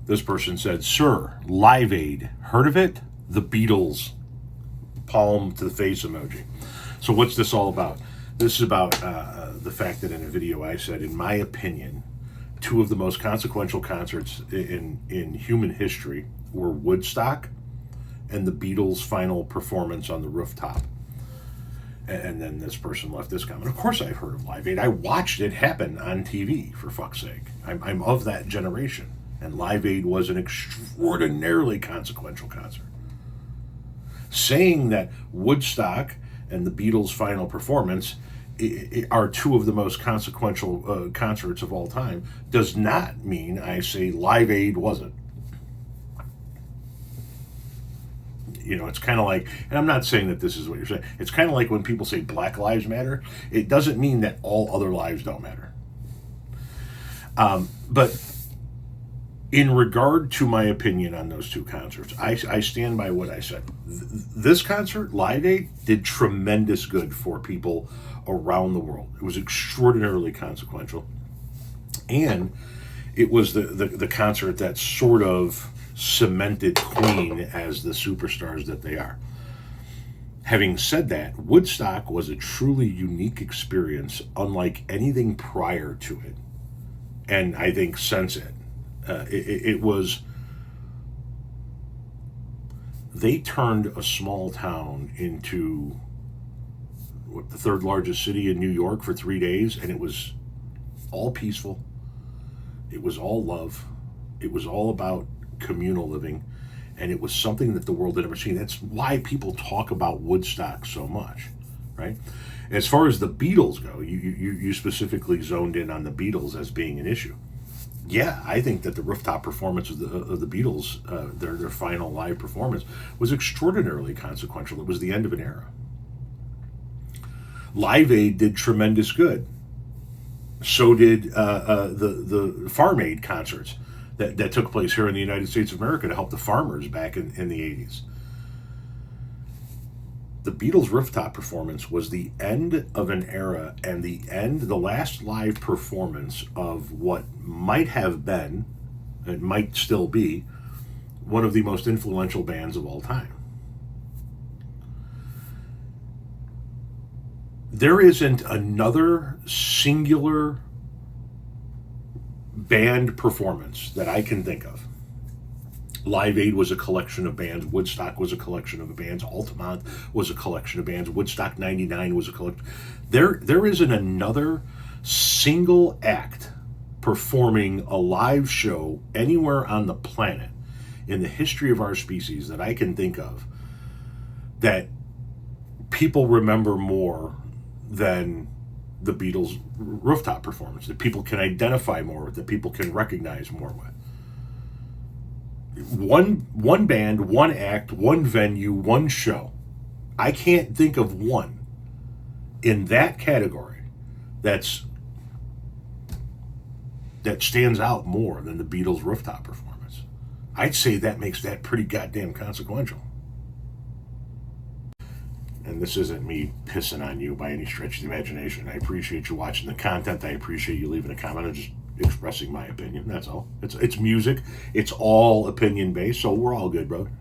This person said, "Sir, Live Aid, heard of it? The Beatles." Palm to the face emoji. So what's this all about? This is about the fact that in a video I said, in my opinion, two of the most consequential concerts in human history were Woodstock and the Beatles' final performance on the rooftop. And then this person left this comment. Of course I've heard of Live Aid. I watched it happen on TV, for fuck's sake. I'm of that generation. And Live Aid was an extraordinarily consequential concert. Saying that Woodstock and the Beatles' final performance are two of the most consequential concerts of all time does not mean I say Live Aid wasn't. You know, it's kind of like, and I'm not saying that this is what you're saying, it's kind of like when people say Black Lives Matter. It doesn't mean that all other lives don't matter. But in regard to my opinion on those two concerts, I stand by what I said. This concert, Live Aid, did tremendous good for people around the world. It was extraordinarily consequential. And it was the concert that sort of cemented Queen as the superstars that they are. Having said that, Woodstock was a truly unique experience, unlike anything prior to it. And I think since it, it was, they turned a small town into the third largest city in New York for 3 days, and it was all peaceful. It was all love. It was all about communal living, and it was something that the world had never seen. That's why people talk about Woodstock so much, right? As far as the Beatles go, you specifically zoned in on the Beatles as being an issue. Yeah, I think that the rooftop performance of the Beatles, their final live performance, was extraordinarily consequential. It was the end of an era. Live Aid did tremendous good. So did the Farm Aid concerts that took place here in the United States of America to help the farmers back in the 80s. The Beatles' rooftop performance was the end of an era and the last live performance of what might have been, and might still be, one of the most influential bands of all time. There isn't another singular band performance that I can think of. Live Aid was a collection of bands. Woodstock was a collection of bands. Altamont was a collection of bands. Woodstock 99 was a collection. There isn't another single act performing a live show anywhere on the planet in the history of our species that I can think of that people remember more than the Beatles' rooftop performance, that people can identify more with, that people can recognize more with. One band, one act, one venue, one show. I can't think of one in that category that stands out more than the Beatles' rooftop performance. I'd say that makes that pretty goddamn consequential. And this isn't me pissing on you by any stretch of the imagination. I appreciate you watching the content. I appreciate you leaving a comment. I'm just expressing my opinion. That's all. It's music. It's all opinion based, so we're all good, brother.